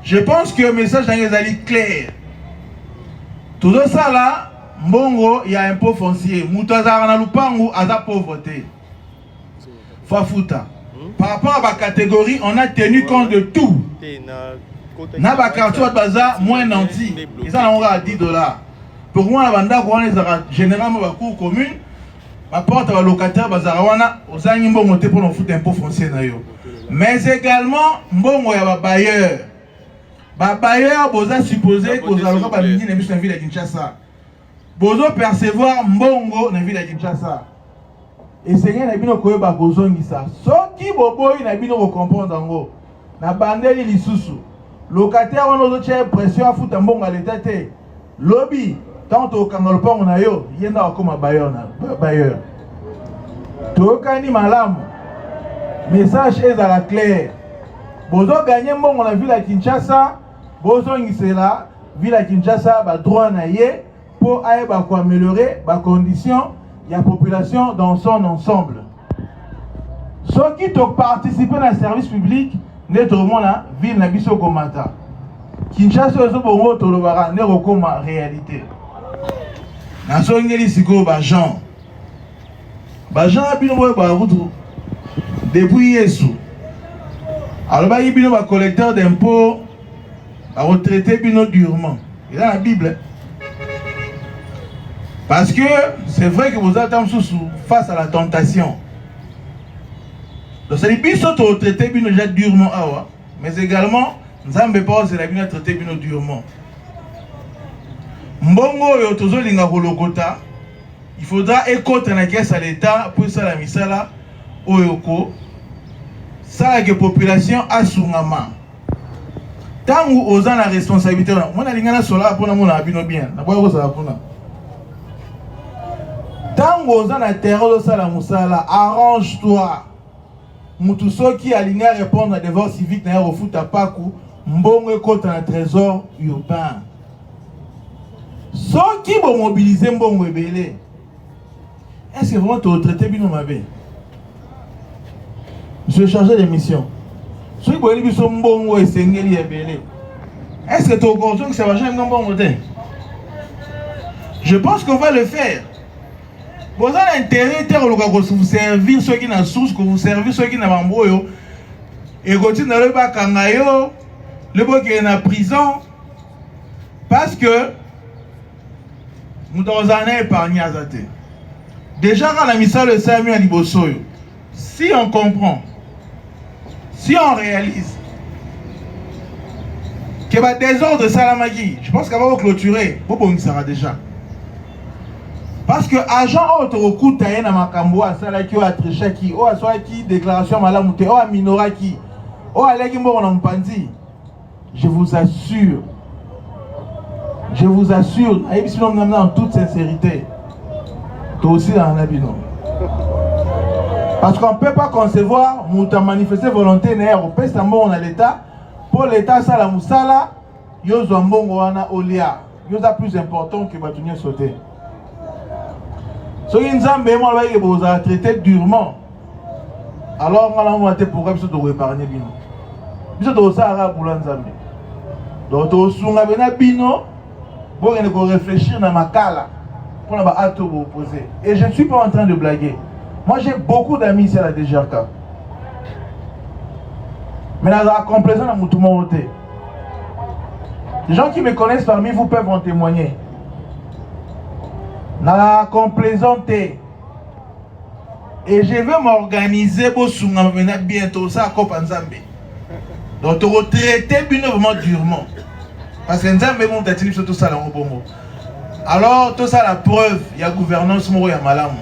Je pense que le message est clair. Tout ça là, Mbongo, il y a un impôt foncier. Moutazara na lupangu, a la pauvreté. Fafuta. Par rapport à la catégorie, on a tenu compte de tout. Na ba quartier de bazar moins nanti. Ils en ont à $10. Pour moi, la banda généralement la cour commune, ma porte à locataire bazarawana, aux amis mbongo te pour nous foutre impôt foncier na yo. Mais également mbongo ya ba bailleur. Ba bailleur boza supposé que vous allez pas venir dans la ville de Kinshasa. Bozo percevoir mbongo dans la ville de Kinshasa. Et Seigneur na bino koyeba kozongisa. Soki boboyi na bino ko comprendre ngo. Na bandeli lisusu. Locataire on ozo tche pression afuta mbongo à l'état te. Lobby tant au kangalopongo na yo, yenda akoma bailleur na bailleur. Tokani malamu. Message est à la claire. Bozo gagner mbongo na ville de Kinshasa, bozo ngisela ville de Kinshasa ba droit na ye pour améliorer les conditions de la population dans son ensemble. Ceux qui ont participé dans le service public, n'est pas la ville de Biso Komata. Kinshasa est une réalité. Dans ce cas, Jean a depuis Yesu. Alors, il y a un collecteur d'impôts à retraiter durement. Il y a la Bible. Parce que c'est vrai que vous êtes face à la tentation. Donc c'est bien sûr de traiter déjà durement, mais également, nous avons pas c'est la bien traiter durement. Mbongo yo tozo linga kolokota, il faudra écouter la caisse à l'État pour ça la misala oyoko. Ça que population a sungama. Tant où aux la responsabilité, moi na linga na sola pour na mona bino bien. Na boyo ça pour na. Tant aux la terre de sala musala, arrange-toi. Mutuso qui a ligné à répondre à des devoirs civiques na refout à paku, mbongo écoute un trésor urbain. Ceux qui vont mobiliser mbongo ebele. Est-ce que vraiment tu retraité bino mabe? Monsieur chargé de mission. Ceux qui vont dire mbongo et sengeli ebele. Est-ce que tu as conscience que ça va jamais mbongo te? Je pense qu'on va le faire. Vous avez intérêt à vous servir ceux qui n'ont source, que vous servir ceux qui n'ont pas de et continuer dans le bac en ayo, le bac est en prison. Parce que nous devons en épargner à Zate. Déjà, quand on a mis ça le Samuel à Libosoyo, si on comprend, si on réalise qu'il y a des désordre de Salamagi, je pense qu'avant de clôturer, vous sera déjà. Parce que agent autre recoute à un makambo à salaki ou à trichaki ou à soaki déclaration malamute ou à minoraki ou à l'égimbo en pandi, je vous assure, en toute sincérité, toi aussi dans la vie non. Parce qu'on ne peut pas concevoir mouta manifester volonté néer au pestambo à l'État pour l'État sala musala yozo mbongo wana olia yoza plus important que batunia sauter. Si vous avez traité durement, alors on va te programmer pour épargner bino. Vous avez ça pour l'ensemble. Donc vous avez bino pour réfléchir dans ma cala pour vous opposer. Et je ne suis pas en train de blaguer. Moi j'ai beaucoup d'amis ici à la DGRK. Mais dans la complaisance à tout le monde. Les gens qui me connaissent parmi vous peuvent en témoigner. Na complaisanté. Et je vais m'organiser pour bientôt ça à Kopanzambe. Donc tu retraiter vraiment durement. Parce que Nzambe mon tatini tout ça là au bon. Alors tout ça la preuve, il y a gouvernance moro ya malamu.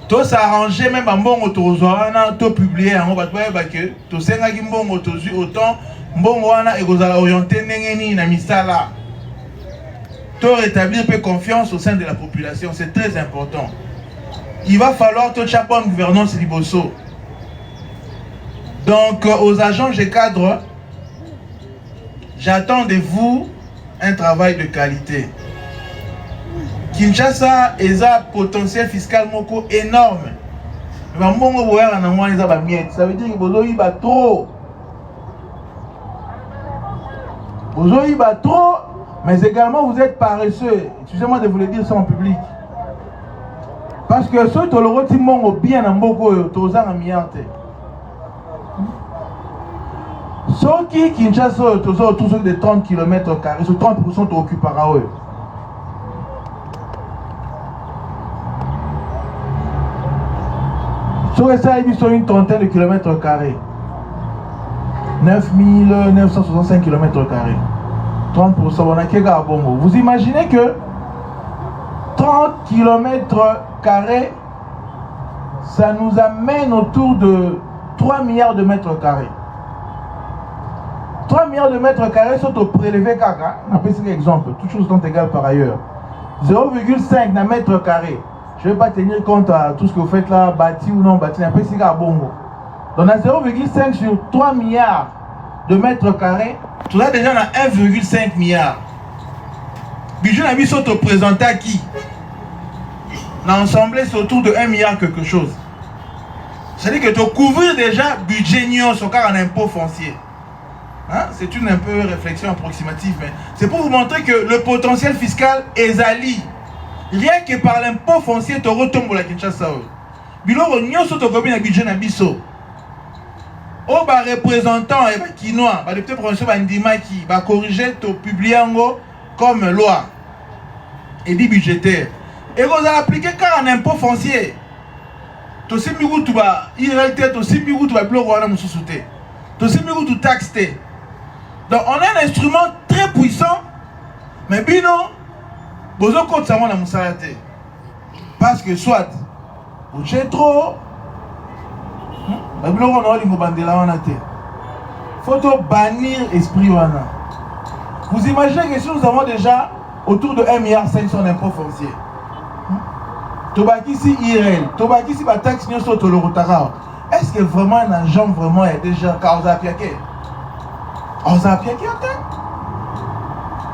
Tout ça arrangé même en bon autorisana, tout publié en va que tout senga ki mbongo tozu autant mbongo wana et gozala orienté nengeni na misala. Rétablir peu confiance au sein de la population, c'est très important. Il va falloir tout chapeau en gouvernance liboso. Donc aux agents et cadres, j'attends de vous un travail de qualité. Kinshasa est un potentiel fiscal énorme. Ça veut dire que vous avez trop. Vous avez trop, mais également vous êtes paresseux. Excusez-moi de vous le dire ça en public. Parce que ceux qui ont le bien en beaucoup, tous en miante. Ceux qui Kinshasa, tous ceux de 30 km, sur 30% occupés par eux. Sur ça, ils sont une trentaine de kilomètres carrés. 9965 km carrés. 30%, on a qu'à Bongo. Vous imaginez que 30 km carrés, ça nous amène autour de 3 milliards de mètres carrés. 3 milliards de mètres carrés sont au prélevé caca. On appelle ça l'exemple, toutes choses sont égales par ailleurs. 0,5 mètre carré. Je ne vais pas tenir compte à tout ce que vous faites là, bâti ou non bâti, on appelle ça à Bongo. Donc à 0,5 sur 3 milliards de mètres carrés, tout ça déjà à 1,5 milliard. Budget n'a mis sont présenté à qui? L'ensemble c'est autour de 1 milliard quelque chose. C'est-à-dire que tu couvrir déjà budget nion sur car en impôt foncier. Hein? C'est une un peu réflexion approximative, mais c'est pour vous montrer que le potentiel fiscal est ali. Rien que par l'impôt foncier, tu retombes la Kinshasa. Biloko nion sur ton combien de budget na biso. Oh bah représentant et bah quinoa, bah député provincial bah ndima qui va corriger to publier comme loi et dit budgétaire. Et vous allez appliquer car en impôt foncier. To simbigu tu ba iralité to simbigu tu ba bloc wana mususute. To simbigu tu taxe. Donc on a un instrument très puissant, mais bino bozo compte ça na musalate. Parce que soit vous êtes trop il faut bannir l'esprit. Vous imaginez que si nous avons déjà autour de 1,5 milliard sur l'impôt foncier, Tobakisi IRL, Tobakisi la taxe sur le retard, est-ce que vraiment un agent vraiment est déjà causa piaqué? Causa piaqué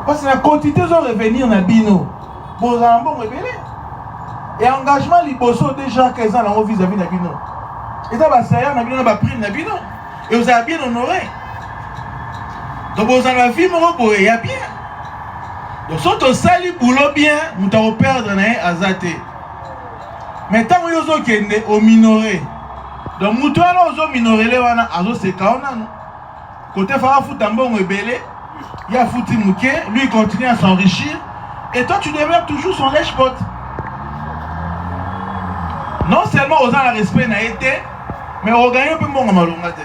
parce que la quantité de revenir dans Bino, vous avez un bon révélé. Et engagement liboso déjà 15 ans vis-à-vis de Bino. Et ça va servir à bien prix na bino et vous avez bien honoré. Donc vous avez vu mon beau et bien. Donc si tu sali boulot bien, vous t'en perdre na azate. Mais tant que vous kende au minoré. Donc muto ala ozo minoré le wana azo sekaona no. Côté fara futambo ngebele, il a foutu muke, lui il continue à s'enrichir et toi tu demeures toujours son lèche-pote. Non seulement aux gens le respect n'a été, mais on gagne un peu moins malongate.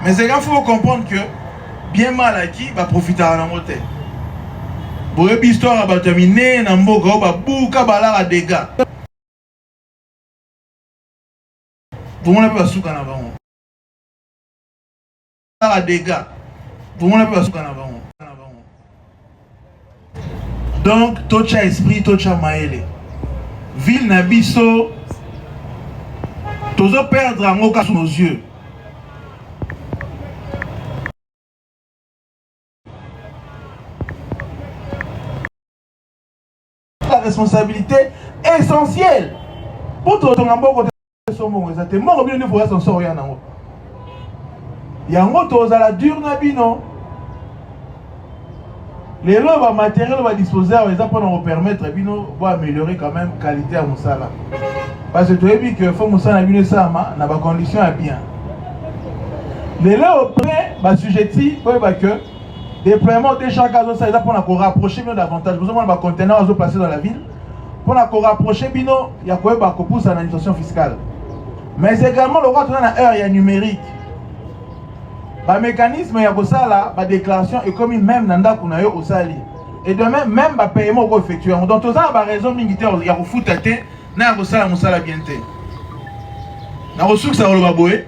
Mais c'est qu'il faut comprendre que bien mal acquis va profiter à la montée. Pour une histoire à terminer, Namboga va bouka balar à dégâts. Vous m'avez pas souka na bango. À dégâts. Vous m'avez pas souka na bango. Donc tocha esprit, tocha maele. Ville Nabiso, tous perdre en moka sous nos yeux. La responsabilité essentielle pour tout le monde. Il y a un autre à la dure Nabino. Les lois matériels va disposer à nous permettre de améliorer quand même la qualité à Moussala. Parce que tu as vu que faut Moussala bien ça na ba condition à bien. Les lois auprès ba sujetti pour que déploiement de chaque cas ça pour nous rapprocher mieux davantage. Vous avez un conteneur à placer dans la ville pour nous rapprocher bino il y a quoi ba pousse à l'administration fiscale. Mais également le roi dans la heure il y a numérique. Le mécanisme il y a ça là, la déclaration est comme même nanda kunayo au sali. Et de même le paiement qu'on effectue. Donc tout ça a raison militaire il y a au foot até na ko sala musala bienté. Na ko suksa ko ba boye.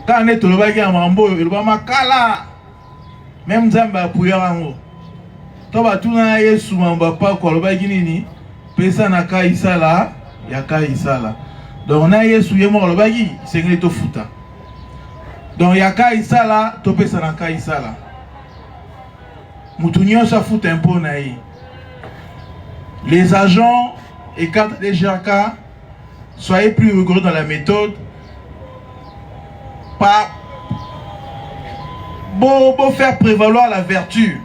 Quand on est au lobaki à mambo, il va makala. Même Zamba pouya ngo. To ba tuna Yesu mamba pa ko lobaki nini? Pesa na ka isala, ya ka isala. Donc na Yesu yemo lobaki, c'est ngeli to futa. Donc yaka isala topesa na ka isala. Mutunyo sa fout un peu naï. Les agents et cadres des GRK, soyez plus rigoureux dans la méthode. Bon faire prévaloir la vertu.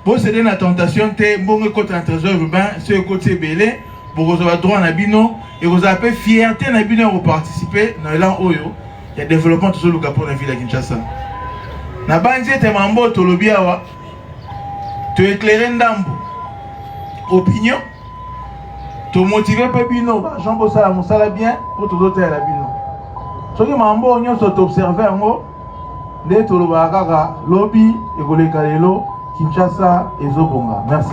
Bon céder la tentation, bon côté un trésor urbain, ce côté belé, pour vous avoir droit à Nabino et vous avez fierté Nabino pour participer dans l'élan Oyo. Il y a développement tout le Japon dans la ville de Kinshasa. Na banzi te mambo to lobiawa, te éclairer ndambo. Opinion, te motiver pebino, Jean Bossala Moussala bien pour tout autres à la bino. Ce qui mambo on s'est observé en haut, les tolobakaka lobby et Kinshasa et Zobonga. Merci.